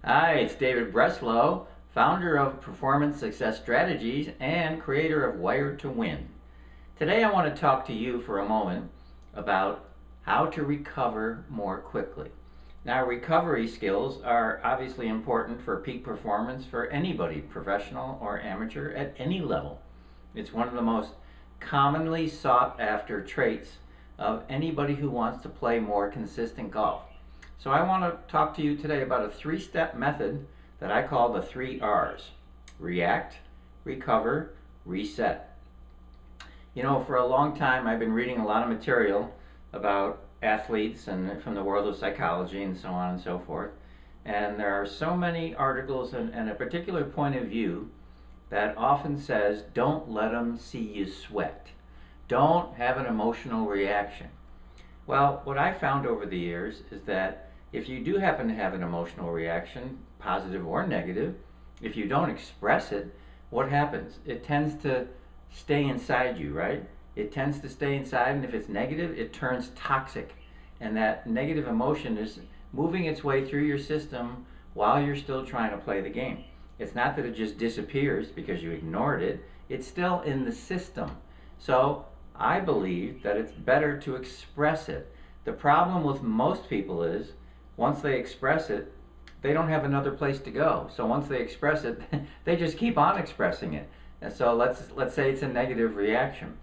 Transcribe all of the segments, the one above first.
Hi, it's David Breslow, founder of Performance Success Strategies and creator of Wired to Win. Today I want to talk to you for a moment about how to recover more quickly. Now, recovery skills are obviously important for peak performance for anybody, professional or amateur, at any level. It's one of the most commonly sought after traits of anybody who wants to play more consistent golf. So I want to talk to you today about a three-step method that I call the 3 R's. React, recover, reset. You know, for a long time I've been reading a lot of material about athletes and from the world of psychology and so on and so forth. And there are so many articles and a particular point of view that often says, don't let them see you sweat. Don't have an emotional reaction. Well, what I found over the years is that if you do happen to have an emotional reaction, positive or negative, if you don't express it, what happens? It tends to stay inside you, right? It tends to stay inside, and if it's negative, it turns toxic. And that negative emotion is moving its way through your system while you're still trying to play the game. It's not that it just disappears because you ignored it. It's still in the system. So I believe that it's better to express it. The problem with most people is once they express it, they don't have another place to go. So once they express it, they just keep on expressing it. And so let's say it's a negative reaction,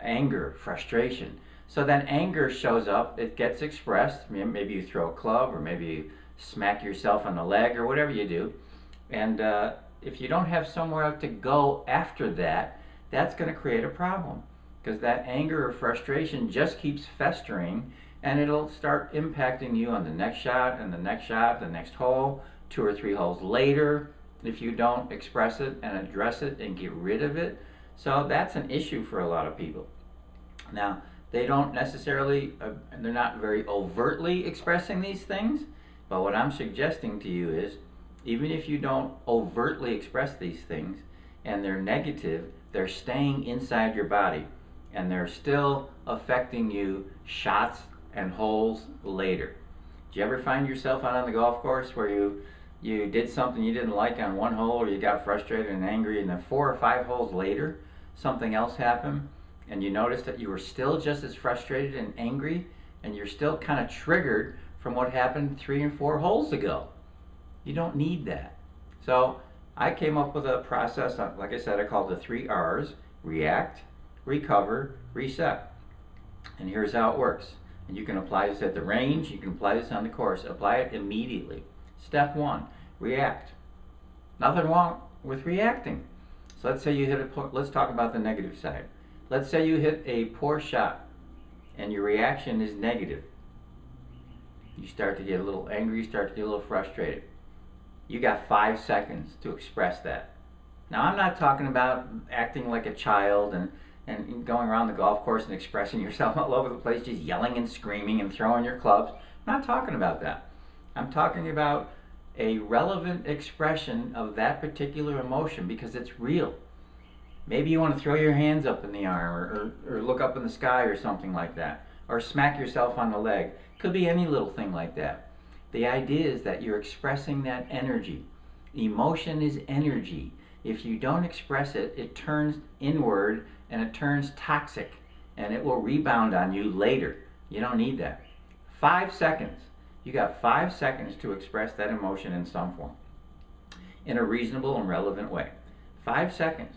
anger, frustration. So then anger shows up, it gets expressed. Maybe you throw a club, or maybe you smack yourself on the leg, or whatever you do. And if you don't have somewhere to go after that, that's going to create a problem, because that anger or frustration just keeps festering, and it'll start impacting you on the next shot and the next shot, the next hole, 2 or 3 holes later, if you don't express it and address it and get rid of it. So that's an issue for a lot of people. Now, they don't necessarily, they're not very overtly expressing these things, but what I'm suggesting to you is, even if you don't overtly express these things and they're negative, they're staying inside your body and they're still affecting you shots and holes later. Do you ever find yourself out on the golf course where you did something you didn't like on one hole, or you got frustrated and angry, and then 4 or 5 holes later something else happened and you noticed that you were still just as frustrated and angry, and you're still kind of triggered from what happened 3 and 4 holes ago? You don't need that. So I came up with a process, like I said, I called the 3 R's: react, recover, reset. And here's how it works. And you can apply this at the range, you can apply this on the course. Apply it immediately. Step 1, react. Nothing wrong with reacting. So let's say you hit let's talk about the negative side. Let's say you hit a poor shot and your reaction is negative. You start to get a little angry, you start to get a little frustrated. You got 5 seconds to express that. Now, I'm not talking about acting like a child and going around the golf course and expressing yourself all over the place, just yelling and screaming and throwing your clubs. I'm not talking about that. I'm talking about a relevant expression of that particular emotion, because it's real. Maybe you want to throw your hands up in the air, or look up in the sky or something like that, or smack yourself on the leg. Could be any little thing like that. The idea is that you're expressing that energy. Emotion is energy. If you don't express it, it turns inward and it turns toxic, and it will rebound on you later. You don't need that. 5 seconds. You got 5 seconds to express that emotion in some form, in a reasonable and relevant way. 5 seconds.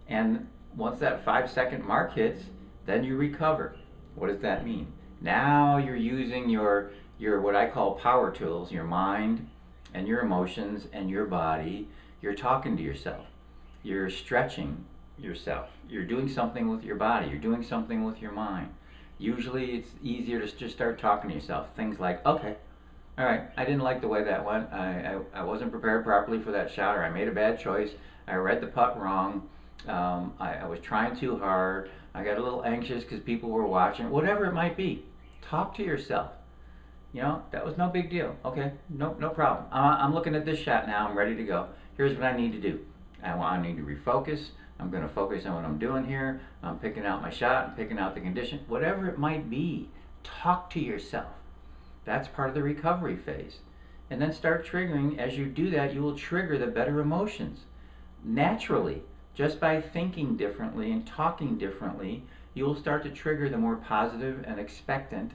And once that 5-second mark hits, then you recover. What does that mean? Now you're using your what I call power tools, your mind and your emotions and your body. You're talking to yourself. You're stretching yourself. You're doing something with your body. You're doing something with your mind. Usually it's easier to just start talking to yourself. Things like, okay, all right, I didn't like the way that went. I wasn't prepared properly for that shot, or I made a bad choice. I read the putt wrong. I was trying too hard. I got a little anxious because people were watching. Whatever it might be, talk to yourself. You know, that was no big deal. Okay, no problem. I'm looking at this shot now. I'm ready to go. Here's what I need to do. I need to refocus. I'm going to focus on what I'm doing here. I'm picking out my shot, I'm picking out the condition, whatever it might be. Talk to yourself. That's part of the recovery phase. and then start triggering. As you do that, you will trigger the better emotions. Naturally, just by thinking differently and talking differently, you will start to trigger the more positive and expectant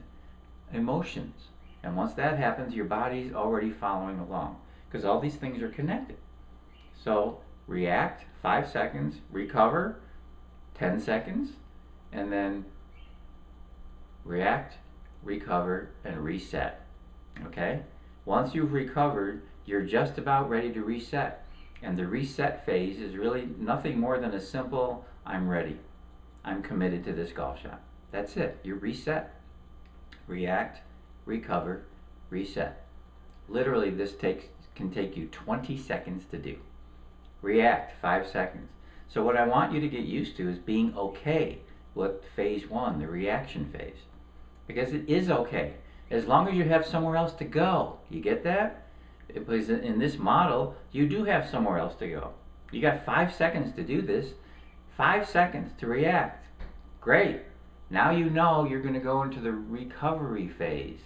emotions. And once that happens, your body's already following along because all these things are connected. So react, 5 seconds, recover, 10 seconds, and then react, recover, and reset. Okay? Once you've recovered, you're just about ready to reset. And the reset phase is really nothing more than a simple, I'm ready. I'm committed to this golf shot. That's it. You're reset. React, recover, reset. Literally, this can take you 20 seconds to do. React, 5 seconds. So what I want you to get used to is being okay with phase 1, the reaction phase. Because it is okay, as long as you have somewhere else to go. You get that? Because in this model, you do have somewhere else to go. You got 5 seconds to do this. 5 seconds to react. Great. Now you know you're going to go into the recovery phase.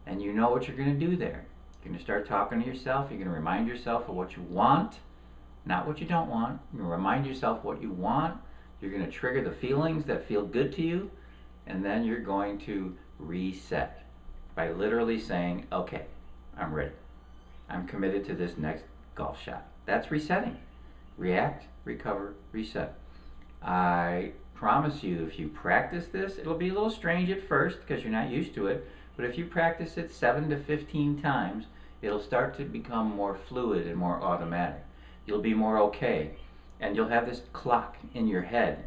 And you know what you're going to do there. You're going to start talking to yourself. You're going to remind yourself of what you want, not what you don't want. You're going to remind yourself what you want. You're going to trigger the feelings that feel good to you. And then you're going to reset by literally saying, okay, I'm ready. I'm committed to this next golf shot. That's resetting. React, recover, reset. I promise you, if you practice this, it'll be a little strange at first because you're not used to it, but if you practice it 7 to 15 times, it'll start to become more fluid and more automatic. You'll be more okay, and you'll have this clock in your head,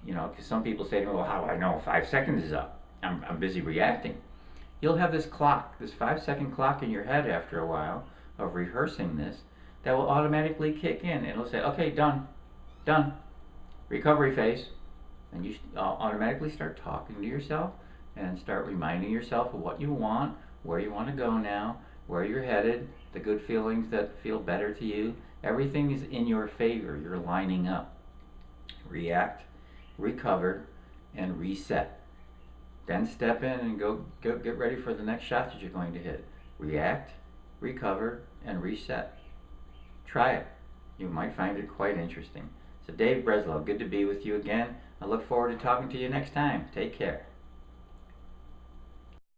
you know, because some people say to me, well, how do I know 5 seconds is up? I'm busy reacting. You'll have this clock, this 5-second clock in your head after a while of rehearsing this that will automatically kick in, and it'll say, okay, done, done, recovery phase. And you automatically start talking to yourself and start reminding yourself of what you want, where you want to go now, where you're headed, the good feelings that feel better to you. Everything is in your favor. You're lining up. React, recover, and reset. Then step in and go get ready for the next shot that you're going to hit. React, recover, and reset. Try it. You might find it quite interesting. So Dave Breslow, good to be with you again. I look forward to talking to you next time. Take care.